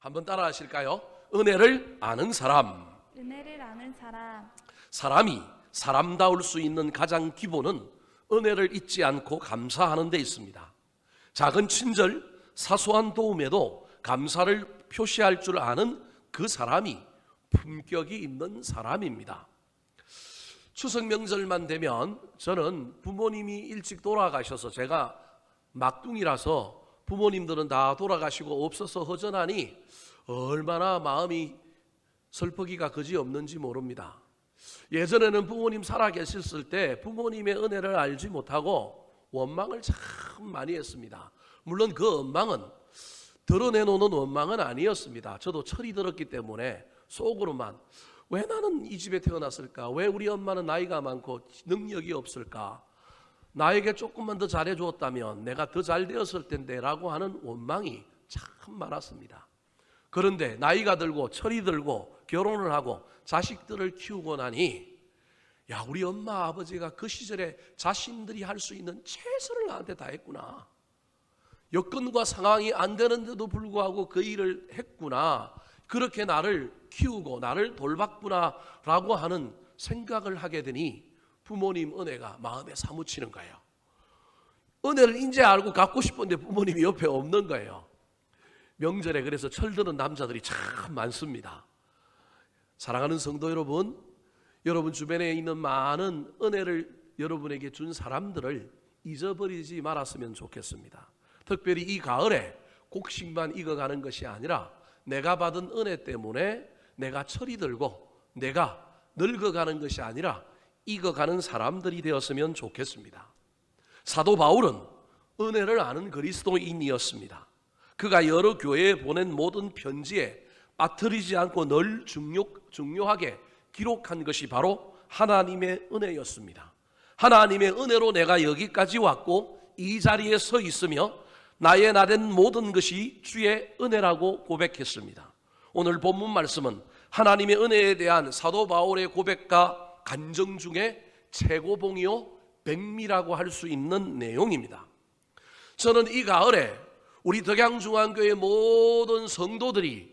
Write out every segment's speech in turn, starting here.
한번 따라 하실까요? 은혜를 아는 사람. 은혜를 아는 사람. 사람이 사람다울 수 있는 가장 기본은 은혜를 잊지 않고 감사하는 데 있습니다. 작은 친절, 사소한 도움에도 감사를 표시할 줄 아는 그 사람이 품격이 있는 사람입니다. 추석 명절만 되면 저는 부모님이 일찍 돌아가셔서, 제가 막둥이라서 부모님들은 다 돌아가시고 없어서 허전하니 얼마나 마음이 슬프기가 그지없는지 모릅니다. 예전에는 부모님 살아계셨을 때 부모님의 은혜를 알지 못하고 원망을 참 많이 했습니다. 물론 그 원망은 드러내놓는 원망은 아니었습니다. 저도 철이 들었기 때문에 속으로만, 왜 나는 이 집에 태어났을까? 왜 우리 엄마는 나이가 많고 능력이 없을까? 나에게 조금만 더 잘해주었다면 내가 더 잘 되었을 텐데 라고 하는 원망이 참 많았습니다. 그런데 나이가 들고 철이 들고 결혼을 하고 자식들을 키우고 나니, 야, 우리 엄마 아버지가 그 시절에 자신들이 할 수 있는 최선을 나한테 다 했구나. 여건과 상황이 안 되는데도 불구하고 그 일을 했구나. 그렇게 나를 키우고 나를 돌봤구나 라고 하는 생각을 하게 되니 부모님 은혜가 마음에 사무치는 거예요. 은혜를 이제 알고 갖고 싶은데 부모님이 옆에 없는 거예요. 명절에 그래서 철드는 남자들이 참 많습니다. 사랑하는 성도 여러분, 여러분 주변에 있는 많은 은혜를 여러분에게 준 사람들을 잊어버리지 말았으면 좋겠습니다. 특별히 이 가을에 곡식만 익어가는 것이 아니라 내가 받은 은혜 때문에 내가 철이 들고 내가 늙어가는 것이 아니라 익어가는 사람들이 되었으면 좋겠습니다. 사도 바울은 은혜를 아는 그리스도인이었습니다. 그가 여러 교회에 보낸 모든 편지에 빠뜨리지 않고 늘 중요하게 기록한 것이 바로 하나님의 은혜였습니다. 하나님의 은혜로 내가 여기까지 왔고 이 자리에 서 있으며 나의 나된 모든 것이 주의 은혜라고 고백했습니다. 오늘 본문 말씀은 하나님의 은혜에 대한 사도 바울의 고백과 간증 중에 최고봉이요 백미라고 할 수 있는 내용입니다. 저는 이 가을에 우리 덕양중앙교회 모든 성도들이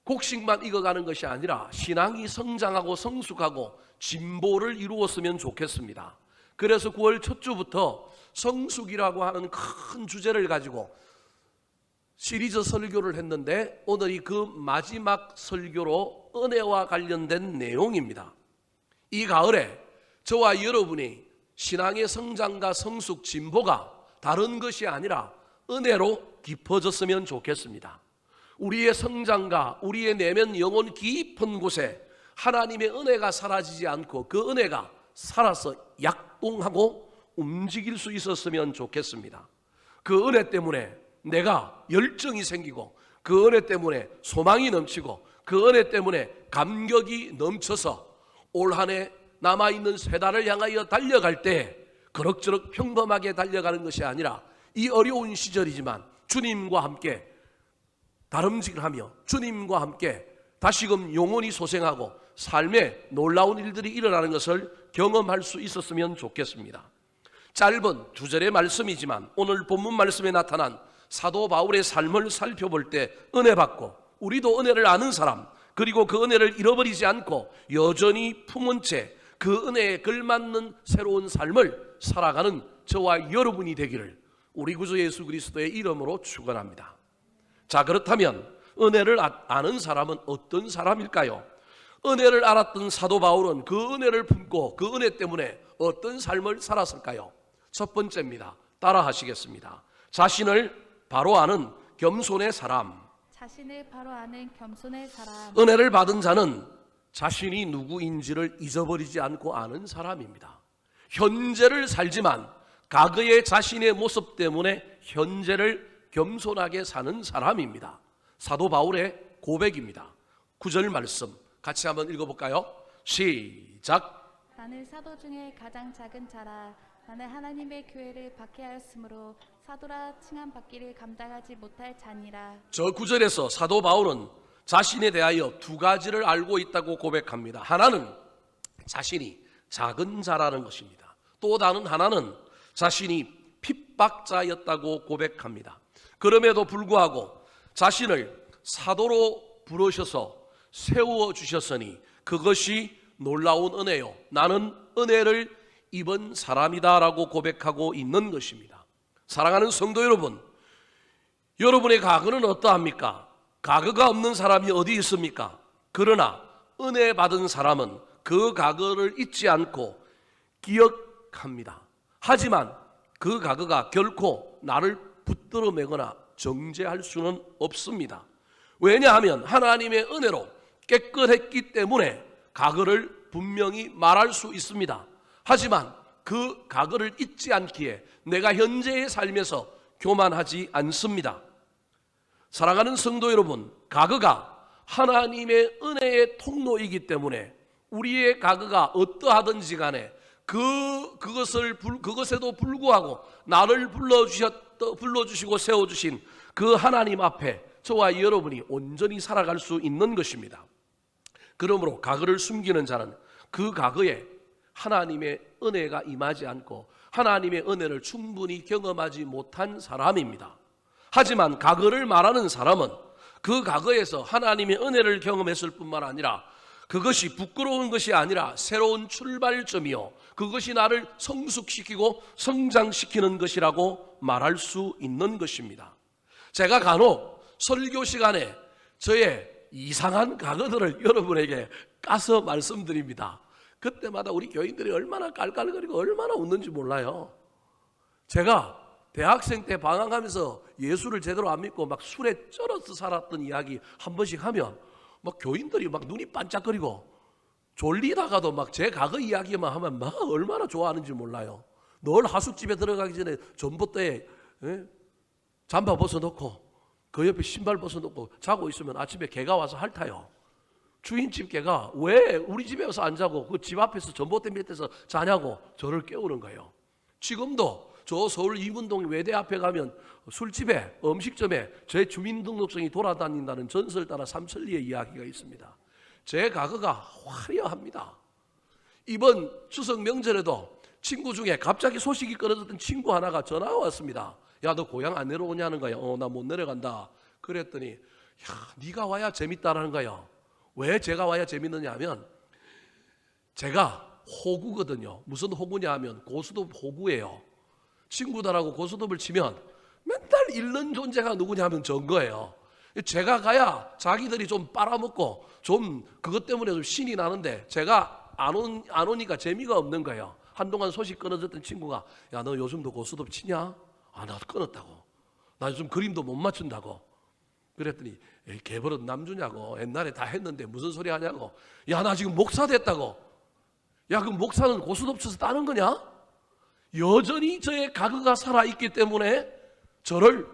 곡식만 익어가는 것이 아니라 신앙이 성장하고 성숙하고 진보를 이루었으면 좋겠습니다. 그래서 9월 첫 주부터 성숙이라고 하는 큰 주제를 가지고 시리즈 설교를 했는데, 오늘이 그 마지막 설교로 은혜와 관련된 내용입니다. 이 가을에 저와 여러분이 신앙의 성장과 성숙 진보가 다른 것이 아니라 은혜로 깊어졌으면 좋겠습니다. 우리의 성장과 우리의 내면 영혼 깊은 곳에 하나님의 은혜가 사라지지 않고 그 은혜가 살아서 약동하고 움직일 수 있었으면 좋겠습니다. 그 은혜 때문에 내가 열정이 생기고, 그 은혜 때문에 소망이 넘치고, 그 은혜 때문에 감격이 넘쳐서 올 한 해 남아있는 세 달을 향하여 달려갈 때 그럭저럭 평범하게 달려가는 것이 아니라 이 어려운 시절이지만 주님과 함께 다름질하며 주님과 함께 다시금 영원히 소생하고 삶에 놀라운 일들이 일어나는 것을 경험할 수 있었으면 좋겠습니다. 짧은 두 절의 말씀이지만 오늘 본문 말씀에 나타난 사도 바울의 삶을 살펴볼 때 은혜 받고 우리도 은혜를 아는 사람, 그리고 그 은혜를 잃어버리지 않고 여전히 품은 채 그 은혜에 걸맞는 새로운 삶을 살아가는 저와 여러분이 되기를 우리 구주 예수 그리스도의 이름으로 축원합니다. 자, 그렇다면 은혜를 아는 사람은 어떤 사람일까요? 은혜를 알았던 사도 바울은 그 은혜를 품고 그 은혜 때문에 어떤 삶을 살았을까요? 첫 번째입니다. 따라 하시겠습니다. 자신을 바로 아는 겸손의 사람. 자신을 바로 아는 겸손의 사람. 은혜를 받은 자는 자신이 누구인지를 잊어버리지 않고 아는 사람입니다. 현재를 살지만 과거의 자신의 모습 때문에 현재를 겸손하게 사는 사람입니다. 사도 바울의 고백입니다. 9절 말씀 같이 한번 읽어볼까요? 시작. 나는 사도 중에 가장 작은 자라. 나는 하나님의 교회를 박해하였으므로 사도라 칭함 받기를 감당하지 못할 자니라. 저 9절에서 사도 바울은 자신에 대하여 두 가지를 알고 있다고 고백합니다. 하나는 자신이 작은 자라는 것입니다. 또 다른 하나는 자신이 핍박자였다고 고백합니다. 그럼에도 불구하고 자신을 사도로 부르셔서 세워 주셨으니 그것이 놀라운 은혜요, 나는 은혜를 입은 사람이다라고 고백하고 있는 것입니다. 사랑하는 성도 여러분, 여러분의 과거는 어떠합니까? 과거가 없는 사람이 어디 있습니까? 그러나 은혜 받은 사람은 그 과거를 잊지 않고 기억합니다. 하지만 그 과거가 결코 나를 붙들어 매거나 정죄할 수는 없습니다. 왜냐하면 하나님의 은혜로 깨끗했기 때문에 과거를 분명히 말할 수 있습니다. 하지만 그 과거를 잊지 않기에 내가 현재의 삶에서 교만하지 않습니다. 사랑하는 성도 여러분, 과거가 하나님의 은혜의 통로이기 때문에 우리의 과거가 어떠하든지 간에 그것에도 불구하고 나를 불러주시고 세워주신 그 하나님 앞에 저와 여러분이 온전히 살아갈 수 있는 것입니다. 그러므로 과거를 숨기는 자는 그 과거에 하나님의 은혜가 임하지 않고 하나님의 은혜를 충분히 경험하지 못한 사람입니다. 하지만 과거를 말하는 사람은 그 과거에서 하나님의 은혜를 경험했을 뿐만 아니라 그것이 부끄러운 것이 아니라 새로운 출발점이요, 그것이 나를 성숙시키고 성장시키는 것이라고 말할 수 있는 것입니다. 제가 간혹 설교 시간에 저의 이상한 과거들을 여러분에게 까서 말씀드립니다. 그때마다 우리 교인들이 얼마나 깔깔거리고 얼마나 웃는지 몰라요. 제가 대학생 때 방황하면서 예수를 제대로 안 믿고 막 술에 쩔어서 살았던 이야기 한 번씩 하면 막 교인들이 막 눈이 반짝거리고 졸리다가도 막 제 과거 이야기만 하면 막 얼마나 좋아하는지 몰라요. 늘 하숙집에 들어가기 전에 전봇대에 잠바 벗어놓고 그 옆에 신발 벗어놓고 자고 있으면 아침에 개가 와서 핥아요. 주인집 개가 왜 우리 집에 와서 안 자고 그 집 앞에서 전봇대 밑에서 자냐고 저를 깨우는 거예요. 지금도 저 서울 이문동 외대 앞에 가면 술집에 음식점에 제 주민등록증이 돌아다닌다는 전설 따라 삼천리의 이야기가 있습니다. 제 과거가 화려합니다. 이번 추석 명절에도 친구 중에 갑자기 소식이 끊어졌던 친구 하나가 전화가 왔습니다. 야, 너 고향 안 내려오냐는 거야. 나 못 내려간다. 그랬더니 야, 네가 와야 재밌다라는 거야. 왜 제가 와야 재밌느냐 하면 제가 호구거든요. 무슨 호구냐 하면 고스톱 호구예요. 친구들하고 고스톱을 치면 맨날 잃는 존재가 누구냐 하면 전 거예요. 제가 가야 자기들이 좀 빨아먹고 좀 그것 때문에 좀 신이 나는데 제가 안 오니까 재미가 없는 거예요. 한동안 소식 끊어졌던 친구가 야, 너 요즘도 고스톱 치냐? 아, 나 끊었다고. 나 요즘 그림도 못 맞춘다고. 그랬더니 개버릇 남주냐고. 옛날에 다 했는데 무슨 소리 하냐고. 야, 나 지금 목사 됐다고. 야, 그럼 목사는 고스톱 쳐서 따는 거냐? 여전히 저의 과거가 살아있기 때문에 저를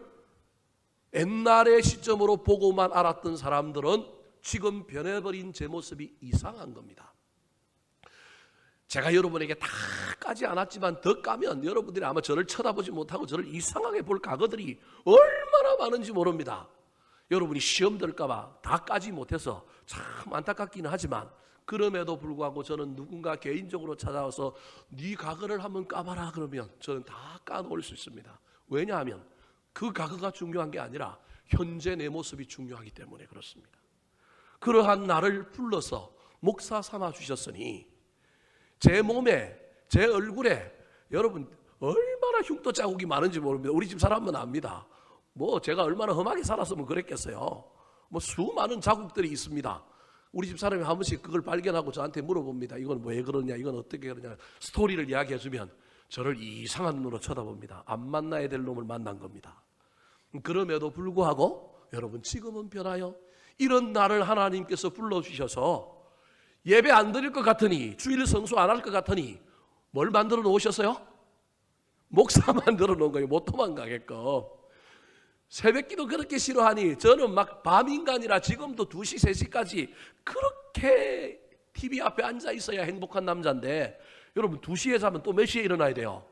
옛날의 시점으로 보고만 알았던 사람들은 지금 변해버린 제 모습이 이상한 겁니다. 제가 여러분에게 다 까지 않았지만 더 까면 여러분들이 아마 저를 쳐다보지 못하고 저를 이상하게 볼 과거들이 얼마나 많은지 모릅니다. 여러분이 시험 들까 봐 다 까지 못해서 참 안타깝기는 하지만 그럼에도 불구하고 저는 누군가 개인적으로 찾아와서 네 과거를 한번 까봐라 그러면 저는 다 까놓을 수 있습니다. 왜냐하면 그 과거가 중요한 게 아니라 현재 내 모습이 중요하기 때문에 그렇습니다. 그러한 나를 불러서 목사 삼아 주셨으니 제 몸에 제 얼굴에 여러분 얼마나 흉터 자국이 많은지 모릅니다. 우리 집 사람은 압니다. 뭐 제가 얼마나 험하게 살았으면 그랬겠어요. 뭐 수많은 자국들이 있습니다. 우리 집 사람이 한 번씩 그걸 발견하고 저한테 물어봅니다. 이건 왜 그러냐, 이건 어떻게 그러냐, 스토리를 이야기해주면 저를 이상한 눈으로 쳐다봅니다. 안 만나야 될 놈을 만난 겁니다. 그럼에도 불구하고 여러분 지금은 변하여 이런 나를 하나님께서 불러주셔서 예배 안 드릴 것 같으니 주일 성수 안 할 것 같으니 뭘 만들어 놓으셨어요? 목사 만들어 놓은 거예요. 못 도망가게끔. 새벽기도 그렇게 싫어하니 저는 막 밤인간이라 지금도 2시, 3시까지 그렇게 TV 앞에 앉아 있어야 행복한 남자인데 여러분 2시에 자면 또 몇 시에 일어나야 돼요?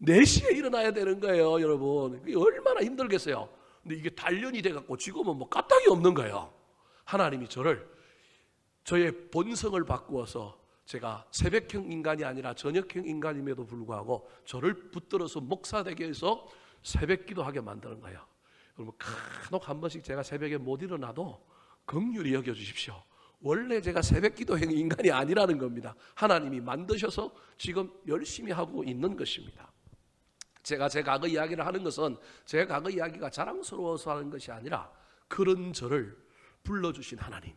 4시에 일어나야 되는 거예요. 여러분 그게 얼마나 힘들겠어요. 근데 이게 단련이 돼갖고 지금은 뭐 까딱이 없는 거예요. 하나님이 저의 본성을 바꾸어서 제가 새벽형 인간이 아니라 저녁형 인간임에도 불구하고 저를 붙들어서 목사 되게 해서 새벽 기도하게 만드는 거예요. 여러분 간혹 한 번씩 제가 새벽에 못 일어나도 긍휼히 여겨주십시오. 원래 제가 새벽 기도행 인간이 아니라는 겁니다. 하나님이 만드셔서 지금 열심히 하고 있는 것입니다. 제가 제 과거 이야기를 하는 것은 제 과거 이야기가 자랑스러워서 하는 것이 아니라 그런 저를 불러주신 하나님,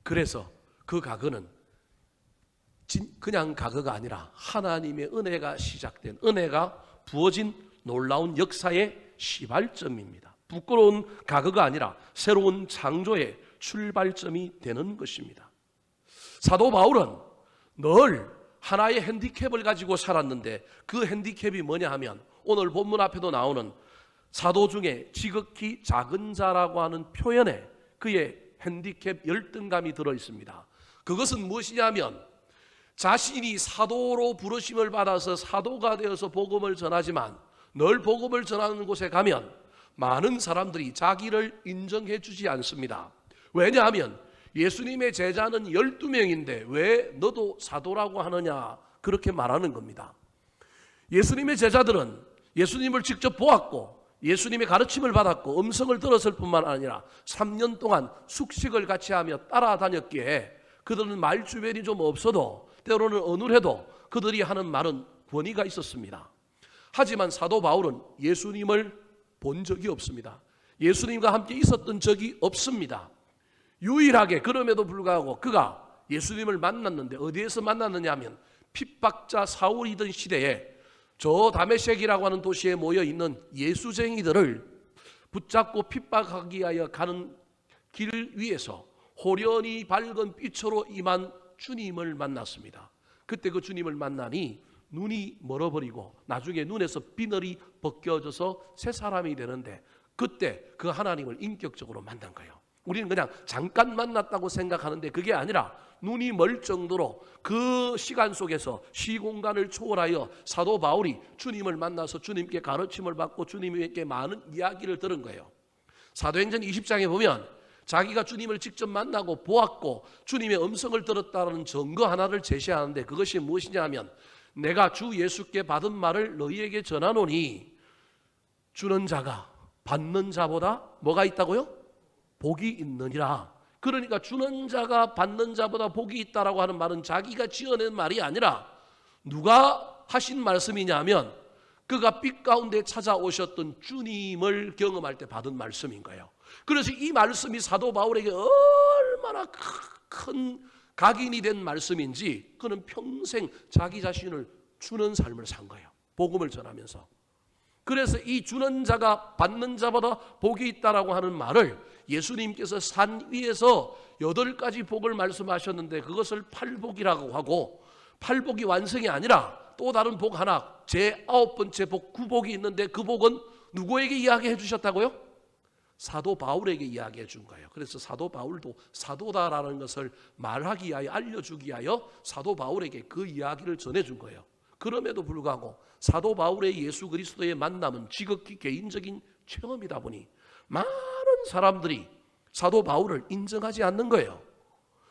그래서 그 과거는 그냥 과거가 아니라 하나님의 은혜가 시작된, 은혜가 부어진 놀라운 역사의 시발점입니다. 부끄러운 과거가 아니라 새로운 창조의 출발점이 되는 것입니다. 사도 바울은 늘 하나의 핸디캡을 가지고 살았는데 그 핸디캡이 뭐냐 하면 오늘 본문 앞에도 나오는 사도 중에 지극히 작은 자라고 하는 표현에 그의 핸디캡 열등감이 들어 있습니다. 그것은 무엇이냐면 자신이 사도로 부르심을 받아서 사도가 되어서 복음을 전하지만 늘 복음을 전하는 곳에 가면 많은 사람들이 자기를 인정해 주지 않습니다. 왜냐하면 예수님의 제자는 12명인데 왜 너도 사도라고 하느냐, 그렇게 말하는 겁니다. 예수님의 제자들은 예수님을 직접 보았고 예수님의 가르침을 받았고 음성을 들었을 뿐만 아니라 3년 동안 숙식을 같이 하며 따라다녔기에 그들은 말 주변이 좀 없어도 때로는 어눌해도 그들이 하는 말은 권위가 있었습니다. 하지만 사도 바울은 예수님을 본 적이 없습니다. 예수님과 함께 있었던 적이 없습니다. 유일하게 그럼에도 불구하고 그가 예수님을 만났는데 어디에서 만났느냐 하면 핍박자 사울이던 시대에 저 다메섹이라고 하는 도시에 모여 있는 예수쟁이들을 붙잡고 핍박하기 위하여 가는 길 위에서 호련히 밝은 빛으로 임한 주님을 만났습니다. 그때 그 주님을 만나니 눈이 멀어버리고 나중에 눈에서 비늘이 벗겨져서 새 사람이 되는데 그때 그 하나님을 인격적으로 만난 거예요. 우리는 그냥 잠깐 만났다고 생각하는데 그게 아니라 눈이 멀 정도로 그 시간 속에서 시공간을 초월하여 사도 바울이 주님을 만나서 주님께 가르침을 받고 주님께 많은 이야기를 들은 거예요. 사도행전 20장에 보면 자기가 주님을 직접 만나고 보았고 주님의 음성을 들었다는 증거 하나를 제시하는데 그것이 무엇이냐 하면 내가 주 예수께 받은 말을 너희에게 전하노니 주는 자가 받는 자보다 뭐가 있다고요? 복이 있느니라. 그러니까 주는 자가 받는 자보다 복이 있다라고 하는 말은 자기가 지어낸 말이 아니라 누가 하신 말씀이냐면 그가 빛 가운데 찾아오셨던 주님을 경험할 때 받은 말씀인 거예요. 그래서 이 말씀이 사도 바울에게 얼마나 큰 각인이 된 말씀인지 그는 평생 자기 자신을 주는 삶을 산 거예요. 복음을 전하면서. 그래서 이 주는 자가 받는 자보다 복이 있다라고 하는 말을 예수님께서 산 위에서 8가지 복을 말씀하셨는데 그것을 팔복이라고 하고, 팔복이 완성이 아니라 또 다른 복 하나, 제9번째 복, 구복이 있는데 그 복은 누구에게 이야기해 주셨다고요? 사도 바울에게 이야기해 준 거예요. 그래서 사도 바울도 사도다라는 것을 말하기 위하여, 알려주기 위하여 사도 바울에게 그 이야기를 전해준 거예요. 그럼에도 불구하고 사도 바울의 예수 그리스도의 만남은 지극히 개인적인 체험이다 보니 많은 사람들이 사도 바울을 인정하지 않는 거예요.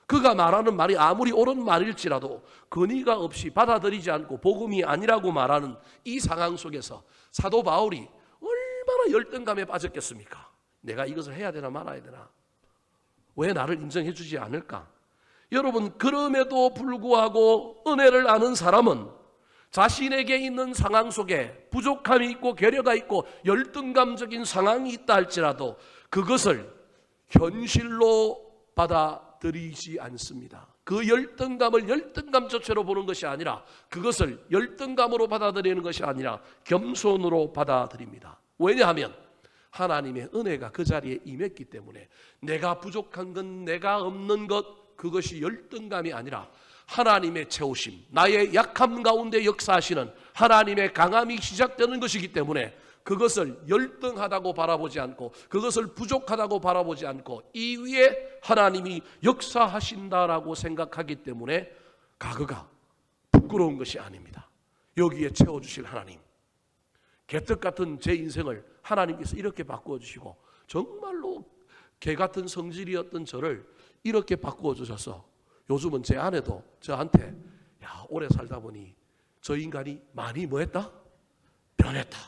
그가 말하는 말이 아무리 옳은 말일지라도 근의가 없이 받아들이지 않고 복음이 아니라고 말하는 이 상황 속에서 사도 바울이 얼마나 열등감에 빠졌겠습니까? 내가 이것을 해야 되나 말아야 되나? 왜 나를 인정해 주지 않을까? 여러분, 그럼에도 불구하고 은혜를 아는 사람은 자신에게 있는 상황 속에 부족함이 있고 결여가 있고 열등감적인 상황이 있다 할지라도 그것을 현실로 받아들이지 않습니다. 그 열등감을 열등감 자체로 보는 것이 아니라 그것을 열등감으로 받아들이는 것이 아니라 겸손으로 받아들입니다. 왜냐하면 하나님의 은혜가 그 자리에 임했기 때문에 내가 부족한 것, 내가 없는 것, 그것이 열등감이 아니라 하나님의 채우심, 나의 약함 가운데 역사하시는 하나님의 강함이 시작되는 것이기 때문에 그것을 열등하다고 바라보지 않고 그것을 부족하다고 바라보지 않고 이 위에 하나님이 역사하신다라고 생각하기 때문에 과거가 부끄러운 것이 아닙니다. 여기에 채워주실 하나님, 개떡 같은 제 인생을 하나님께서 이렇게 바꾸어 주시고 정말로 개 같은 성질이었던 저를 이렇게 바꾸어 주셔서 요즘은 제 아내도 저한테 야, 오래 살다 보니 저 인간이 많이 뭐했다? 변했다.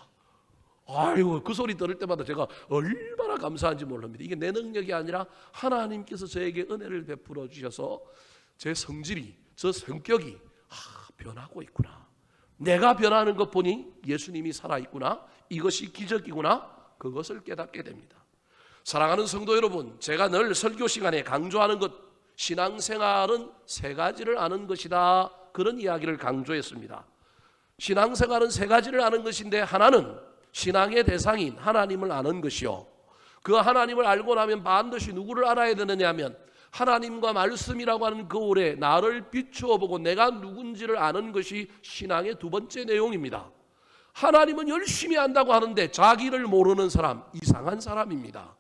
아이고, 그 소리 들을 때마다 제가 얼마나 감사한지 모릅니다. 이게 내 능력이 아니라 하나님께서 저에게 은혜를 베풀어 주셔서 제 성질이, 저 성격이 변하고 있구나. 내가 변하는 것 보니 예수님이 살아있구나. 이것이 기적이구나. 그것을 깨닫게 됩니다. 사랑하는 성도 여러분, 제가 늘 설교 시간에 강조하는 것, 신앙생활은 세 가지를 아는 것이다. 그런 이야기를 강조했습니다. 신앙생활은 세 가지를 아는 것인데, 하나는 신앙의 대상인 하나님을 아는 것이요, 그 하나님을 알고 나면 반드시 누구를 알아야 되느냐 하면 하나님과 말씀이라고 하는 거울에 나를 비추어 보고 내가 누군지를 아는 것이 신앙의 두 번째 내용입니다. 하나님은 열심히 안다고 하는데 자기를 모르는 사람, 이상한 사람입니다.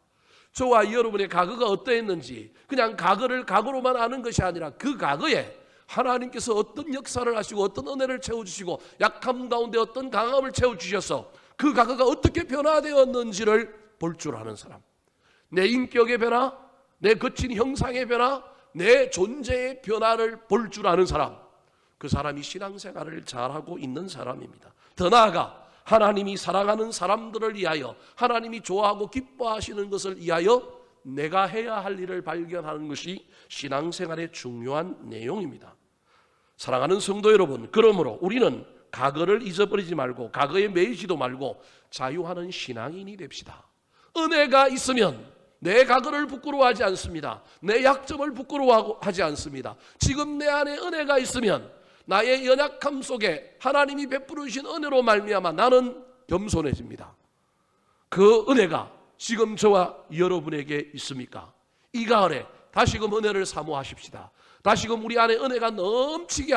저와 여러분의 과거가 어떠했는지 그냥 과거를 과거로만 아는 것이 아니라 그 과거에 하나님께서 어떤 역사를 하시고 어떤 은혜를 채워주시고 약함 가운데 어떤 강함을 채워주셔서 그 과거가 어떻게 변화되었는지를 볼 줄 아는 사람, 내 인격의 변화, 내 거친 형상의 변화, 내 존재의 변화를 볼 줄 아는 사람, 그 사람이 신앙생활을 잘하고 있는 사람입니다. 더 나아가 하나님이 사랑하는 사람들을 위하여, 하나님이 좋아하고 기뻐하시는 것을 위하여 내가 해야 할 일을 발견하는 것이 신앙생활의 중요한 내용입니다. 사랑하는 성도 여러분, 그러므로 우리는 과거를 잊어버리지 말고 과거에 매이지도 말고 자유하는 신앙인이 됩시다. 은혜가 있으면 내 과거를 부끄러워하지 않습니다. 내 약점을 부끄러워하지 않습니다. 지금 내 안에 은혜가 있으면 나의 연약함 속에 하나님이 베풀어 주신 은혜로 말미암아 나는 겸손해집니다. 그 은혜가 지금 저와 여러분에게 있습니까? 이 가을에 다시금 은혜를 사모하십시다. 다시금 우리 안에 은혜가 넘치게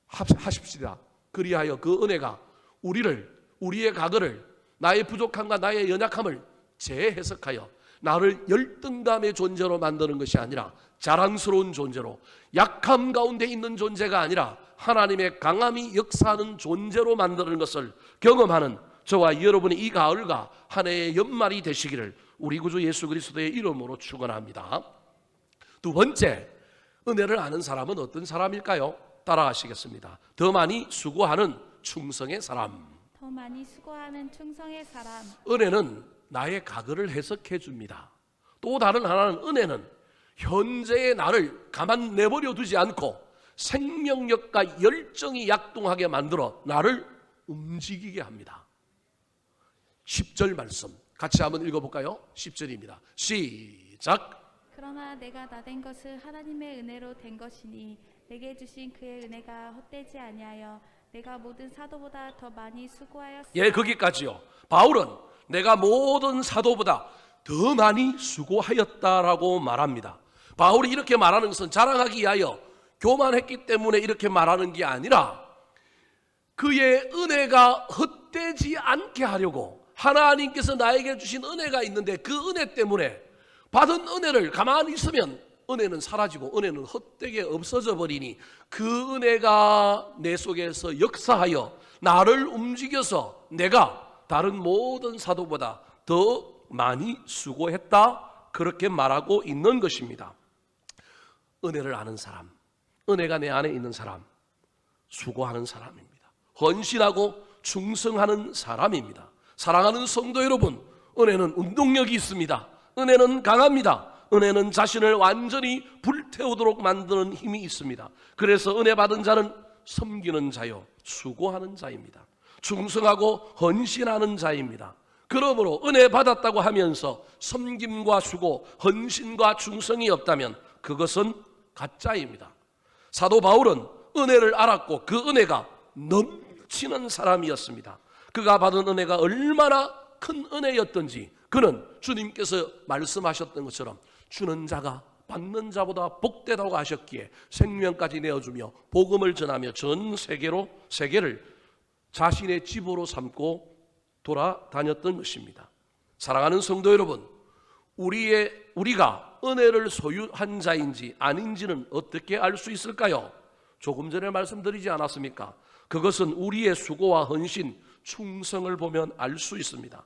하십시다. 그리하여 그 은혜가 우리의 과거를, 나의 부족함과 나의 연약함을 재해석하여 나를 열등감의 존재로 만드는 것이 아니라 자랑스러운 존재로, 약함 가운데 있는 존재가 아니라 하나님의 강함이 역사하는 존재로 만드는 것을 경험하는 저와 여러분의 이 가을과 한 해의 연말이 되시기를 우리 구주 예수 그리스도의 이름으로 축원합니다. 두 번째, 은혜를 아는 사람은 어떤 사람일까요? 따라하시겠습니다. 더 많이 수고하는 충성의 사람. 더 많이 수고하는 충성의 사람. 은혜는 나의 과거를 해석해 줍니다. 또 다른 하나는 은혜는 현재의 나를 가만 내버려 두지 않고 생명력과 열정이 약동하게 만들어 나를 움직이게 합니다. 10절 말씀 같이 한번 읽어볼까요? 10절입니다. 시작. 그러나 내가 나된 것은 하나님의 은혜로 된 것이니 내게 주신 그의 은혜가 헛되지 아니하여 내가 모든 사도보다 더 많이 수고하였으나. 예, 거기까지요. 바울은 내가 모든 사도보다 더 많이 수고하였다라고 말합니다. 바울이 이렇게 말하는 것은 자랑하기 위하여 교만했기 때문에 이렇게 말하는 게 아니라 그의 은혜가 헛되지 않게 하려고, 하나님께서 나에게 주신 은혜가 있는데 그 은혜 때문에 받은 은혜를 가만히 있으면 은혜는 사라지고 은혜는 헛되게 없어져 버리니 그 은혜가 내 속에서 역사하여 나를 움직여서 내가 다른 모든 사도보다 더 많이 수고했다, 그렇게 말하고 있는 것입니다. 은혜를 아는 사람, 은혜가 내 안에 있는 사람, 수고하는 사람입니다. 헌신하고 충성하는 사람입니다. 사랑하는 성도 여러분, 은혜는 운동력이 있습니다. 은혜는 강합니다. 은혜는 자신을 완전히 불태우도록 만드는 힘이 있습니다. 그래서 은혜 받은 자는 섬기는 자요, 수고하는 자입니다. 충성하고 헌신하는 자입니다. 그러므로 은혜 받았다고 하면서 섬김과 수고, 헌신과 충성이 없다면 그것은 가짜입니다. 사도 바울은 은혜를 알았고 그 은혜가 넘치는 사람이었습니다. 그가 받은 은혜가 얼마나 큰 은혜였던지 그는 주님께서 말씀하셨던 것처럼 주는 자가 받는 자보다 복되다고 하셨기에 생명까지 내어주며 복음을 전하며 전 세계를 자신의 집으로 삼고 돌아다녔던 것입니다. 사랑하는 성도 여러분, 우리가 은혜를 소유한 자인지 아닌지는 어떻게 알 수 있을까요? 조금 전에 말씀드리지 않았습니까? 그것은 우리의 수고와 헌신, 충성을 보면 알 수 있습니다.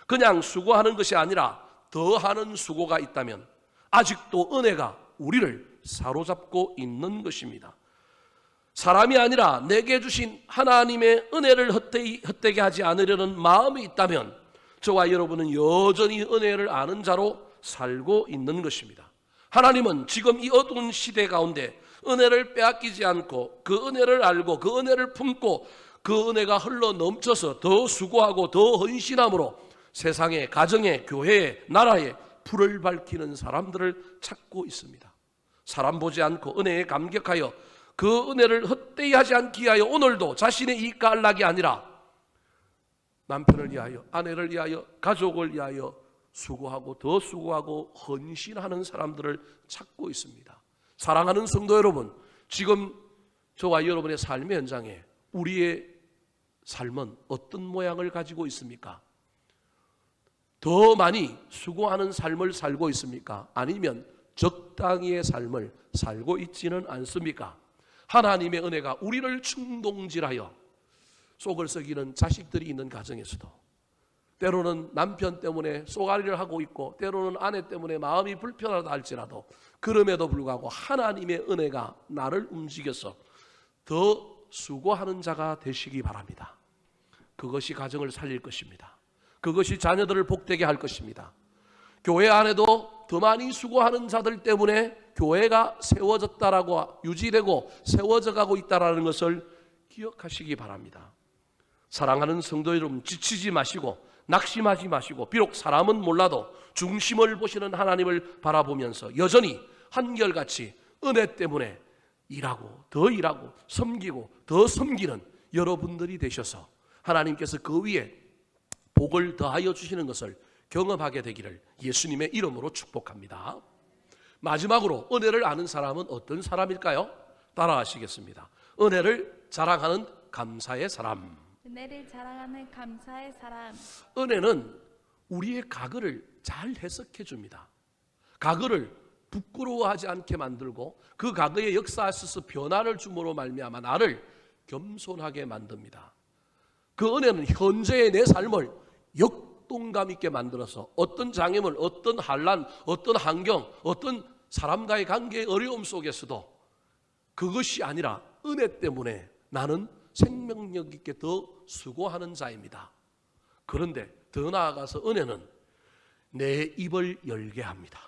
그냥 수고하는 것이 아니라 더하는 수고가 있다면 아직도 은혜가 우리를 사로잡고 있는 것입니다. 사람이 아니라 내게 주신 하나님의 은혜를 헛되게 하지 않으려는 마음이 있다면 저와 여러분은 여전히 은혜를 아는 자로 살고 있는 것입니다. 하나님은 지금 이 어두운 시대 가운데 은혜를 빼앗기지 않고 그 은혜를 알고 그 은혜를 품고 그 은혜가 흘러 넘쳐서 더 수고하고 더 헌신함으로 세상에, 가정에, 교회에, 나라에 불을 밝히는 사람들을 찾고 있습니다. 사람 보지 않고 은혜에 감격하여 그 은혜를 헛되이 하지 않기 위하여 오늘도 자신의 이익 갈락이 아니라 남편을 위하여, 아내를 위하여, 가족을 위하여 수고하고 더 수고하고 헌신하는 사람들을 찾고 있습니다. 사랑하는 성도 여러분, 지금 저와 여러분의 삶의 현장에 우리의 삶은 어떤 모양을 가지고 있습니까? 더 많이 수고하는 삶을 살고 있습니까? 아니면 적당히의 삶을 살고 있지는 않습니까? 하나님의 은혜가 우리를 충동질하여 속을 썩이는 자식들이 있는 가정에서도, 때로는 남편 때문에 쏘가리를 하고 있고 때로는 아내 때문에 마음이 불편하다 할지라도 그럼에도 불구하고 하나님의 은혜가 나를 움직여서 더 수고하는 자가 되시기 바랍니다. 그것이 가정을 살릴 것입니다. 그것이 자녀들을 복되게 할 것입니다. 교회 안에도 더 많이 수고하는 자들 때문에 교회가 세워졌다라고, 유지되고 세워져 가고 있다라는 것을 기억하시기 바랍니다. 사랑하는 성도 여러분, 지치지 마시고 낙심하지 마시고, 비록 사람은 몰라도 중심을 보시는 하나님을 바라보면서 여전히 한결같이 은혜 때문에 일하고 더 일하고 섬기고 더 섬기는 여러분들이 되셔서 하나님께서 그 위에 복을 더하여 주시는 것을 경험하게 되기를 예수님의 이름으로 축복합니다. 마지막으로 은혜를 아는 사람은 어떤 사람일까요? 따라하시겠습니다. 은혜를 자랑하는 감사의 사람. 은혜를 자랑하는 감사의 사람. 은혜는 우리의 과거를 잘 해석해 줍니다. 과거를 부끄러워하지 않게 만들고 그 과거의 역사에 있어서 변화를 줌으로 말미암아 나를 겸손하게 만듭니다. 그 은혜는 현재의 내 삶을 역동감 있게 만들어서 어떤 장애물, 어떤 환난, 어떤 환경, 어떤 사람과의 관계의 어려움 속에서도 그것이 아니라 은혜 때문에 나는 생명력 있게 더 수고하는 자입니다. 그런데 더 나아가서 은혜는 내 입을 열게 합니다.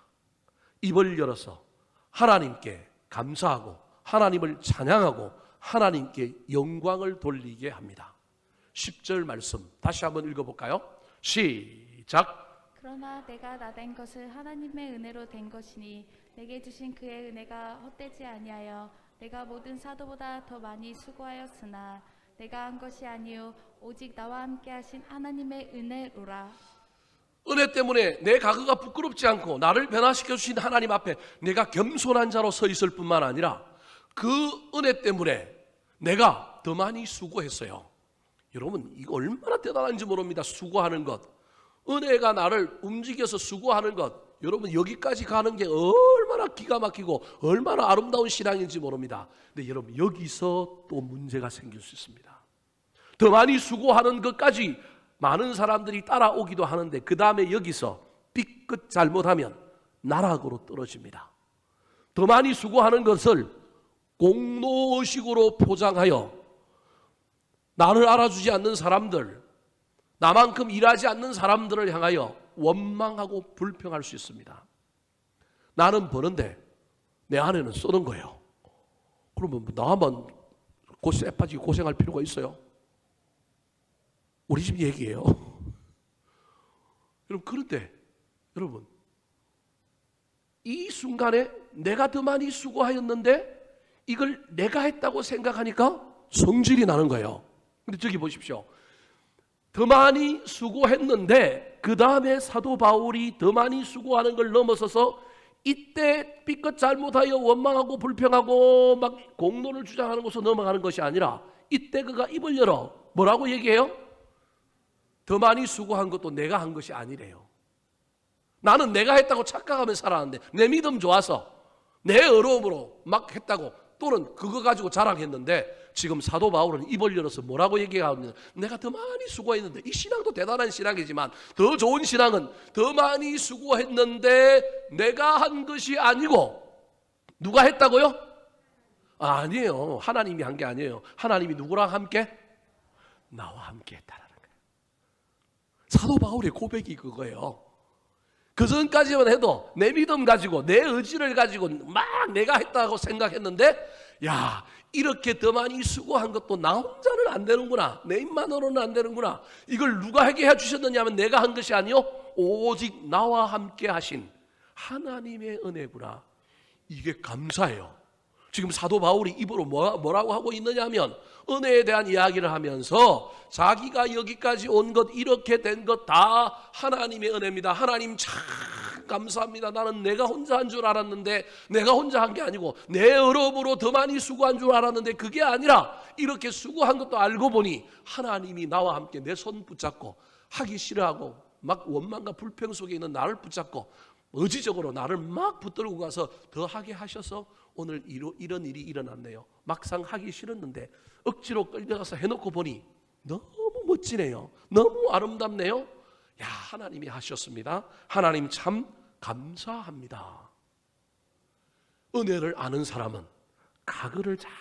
입을 열어서 하나님께 감사하고 하나님을 찬양하고 하나님께 영광을 돌리게 합니다. 10절 말씀 다시 한번 읽어볼까요? 시작. 그러나 내가 나된 것을 하나님의 은혜로 된 것이니 내게 주신 그의 은혜가 헛되지 아니하여 내가 모든 사도보다 더 많이 수고하였으나 내가 한 것이 아니요 오직 나와 함께 하신 하나님의 은혜로라. 은혜 때문에 내 과거가 부끄럽지 않고 나를 변화시켜 주신 하나님 앞에 내가 겸손한 자로 서 있을 뿐만 아니라 그 은혜 때문에 내가 더 많이 수고했어요. 여러분, 이거 얼마나 대단한지 모릅니다. 수고하는 것, 은혜가 나를 움직여서 수고하는 것, 여러분 여기까지 가는 게 얼마나 기가 막히고 얼마나 아름다운 신앙인지 모릅니다. 근데 여러분 여기서 또 문제가 생길 수 있습니다. 더 많이 수고하는 것까지 많은 사람들이 따라오기도 하는데 그 다음에 여기서 삐끗 잘못하면 나락으로 떨어집니다. 더 많이 수고하는 것을 공로식으로 포장하여 나를 알아주지 않는 사람들, 나만큼 일하지 않는 사람들을 향하여 원망하고 불평할 수 있습니다. 나는 버는데 내 아내는 쓰는 거예요. 그러면 나만 쇠 빠지게 고생할 필요가 있어요? 우리 집 얘기예요. 여러분, 그런데 여러분 이 순간에 내가 더 많이 수고하였는데 이걸 내가 했다고 생각하니까 성질이 나는 거예요. 근데 저기 보십시오. 더 많이 수고했는데 그 다음에 사도 바울이 더 많이 수고하는 걸 넘어서서 이때 삐끗 잘못하여 원망하고 불평하고 막 공로를 주장하는 것으로 넘어가는 것이 아니라 이때 그가 입을 열어 뭐라고 얘기해요? 더 많이 수고한 것도 내가 한 것이 아니래요. 나는 내가 했다고 착각하며 살았는데 내 믿음 좋아서 내 어려움으로 막 했다고 또는 그거 가지고 자랑했는데 지금 사도 바울은 입을 열어서 뭐라고 얘기하느냐, 내가 더 많이 수고했는데, 이 신앙도 대단한 신앙이지만 더 좋은 신앙은 더 많이 수고했는데 내가 한 것이 아니고 누가 했다고요? 아니에요. 하나님이 한 게 아니에요. 하나님이 누구랑 함께? 나와 함께 했다라는 거예요. 사도 바울의 고백이 그거예요. 그 전까지만 해도 내 믿음 가지고 내 의지를 가지고 막 내가 했다고 생각했는데, 야, 이렇게 더 많이 수고한 것도 나 혼자는 안 되는구나, 내 힘만으로는 안 되는구나. 이걸 누가 하게 해주셨느냐면 내가 한 것이 아니요 오직 나와 함께 하신 하나님의 은혜구나. 이게 감사해요. 지금 사도 바울이 입으로 뭐라고 하고 있느냐 하면 은혜에 대한 이야기를 하면서 자기가 여기까지 온 것, 이렇게 된 것 다 하나님의 은혜입니다. 하나님 참 감사합니다. 나는 내가 혼자 한 줄 알았는데, 내가 혼자 한 게 아니고 내 어려움으로 더 많이 수고한 줄 알았는데 그게 아니라 이렇게 수고한 것도 알고 보니 하나님이 나와 함께 내 손 붙잡고 하기 싫어하고 막 원망과 불평 속에 있는 나를 붙잡고 의지적으로 나를 막 붙들고 가서 더 하게 하셔서 오늘 이런 일이 일어났네요. 막상 하기 싫었는데 억지로 끌려가서 해놓고 보니 너무 멋지네요. 너무 아름답네요. 야, 하나님이 하셨습니다. 하나님 참 감사합니다. 은혜를 아는 사람은 과거를 잘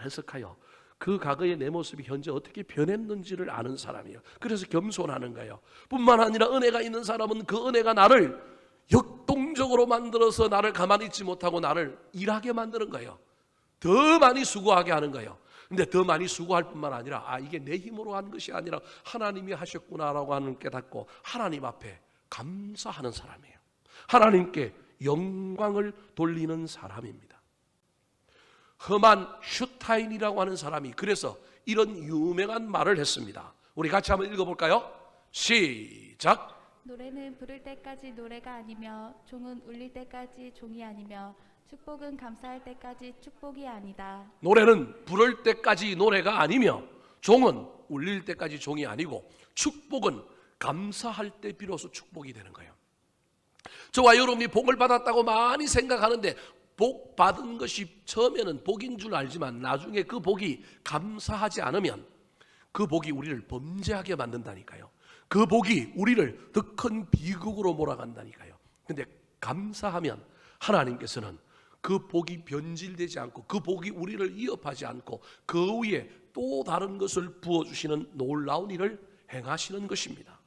해석하여 그 과거의 내 모습이 현재 어떻게 변했는지를 아는 사람이에요. 그래서 겸손하는 거예요. 뿐만 아니라 은혜가 있는 사람은 그 은혜가 나를 역동적으로 만들어서 나를 가만히 있지 못하고 나를 일하게 만드는 거예요. 더 많이 수고하게 하는 거예요. 근데 더 많이 수고할 뿐만 아니라 이게 내 힘으로 한 것이 아니라 하나님이 하셨구나라고 하는 깨닫고 하나님 앞에 감사하는 사람이에요. 하나님께 영광을 돌리는 사람입니다. 허만 슈타인이라고 하는 사람이 그래서 이런 유명한 말을 했습니다. 우리 같이 한번 읽어볼까요? 시작. 노래는 부를 때까지 노래가 아니며 종은 울릴 때까지 종이 아니며 축복은 감사할 때까지 축복이 아니다. 노래는 부를 때까지 노래가 아니며 종은 울릴 때까지 종이 아니고 축복은 감사할 때 비로소 축복이 되는 거예요. 저와 여러분이 복을 받았다고 많이 생각하는데 복 받은 것이 처음에는 복인 줄 알지만 나중에 그 복이 감사하지 않으면 그 복이 우리를 범죄하게 만든다니까요. 그 복이 우리를 더 큰 비극으로 몰아간다니까요. 근데 감사하면 하나님께서는 그 복이 변질되지 않고 그 복이 우리를 위협하지 않고 그 위에 또 다른 것을 부어주시는 놀라운 일을 행하시는 것입니다.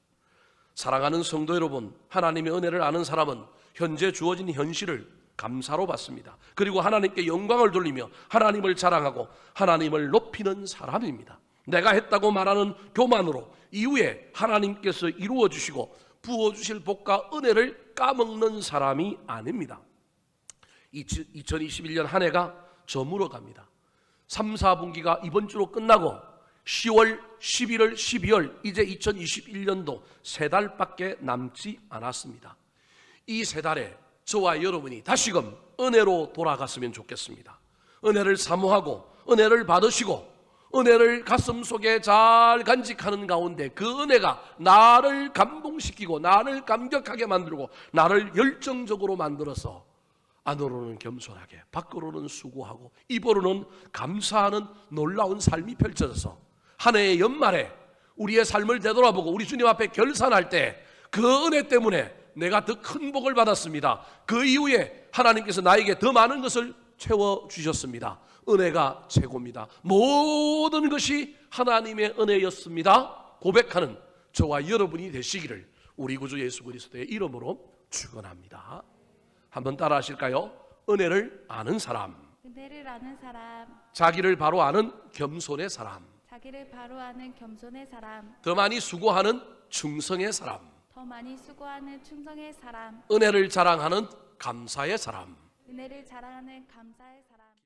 사랑하는 성도 여러분, 하나님의 은혜를 아는 사람은 현재 주어진 현실을 감사로 받습니다. 그리고 하나님께 영광을 돌리며 하나님을 자랑하고 하나님을 높이는 사람입니다. 내가 했다고 말하는 교만으로 이후에 하나님께서 이루어 주시고 부어 주실 복과 은혜를 까먹는 사람이 아닙니다. 2021년 한 해가 저물어 갑니다. 3, 4분기가 이번 주로 끝나고 10월, 11월, 12월 이제 2021년도 3달밖에 남지 않았습니다. 이 3달에 저와 여러분이 다시금 은혜로 돌아갔으면 좋겠습니다. 은혜를 사모하고 은혜를 받으시고 은혜를 가슴속에 잘 간직하는 가운데 그 은혜가 나를 감동시키고 나를 감격하게 만들고 나를 열정적으로 만들어서 안으로는 겸손하게 밖으로는 수고하고 입으로는 감사하는 놀라운 삶이 펼쳐져서 한 해의 연말에 우리의 삶을 되돌아보고 우리 주님 앞에 결산할 때 그 은혜 때문에 내가 더 큰 복을 받았습니다. 그 이후에 하나님께서 나에게 더 많은 것을 채워주셨습니다. 은혜가 최고입니다. 모든 것이 하나님의 은혜였습니다. 고백하는 저와 여러분이 되시기를 우리 구주 예수 그리스도의 이름으로 축원합니다. 한번 따라 하실까요? 은혜를 아는 사람, 은혜를 아는 사람, 자기를 바로 아는 겸손의 사람, 자기를 바로 아는 겸손의 사람, 더 많이 수고하는 충성의 사람, 더 많이 수고하는 충성의 사람, 은혜를 자랑하는 감사의 사람. 은혜를 자랑하는 감사의 사람.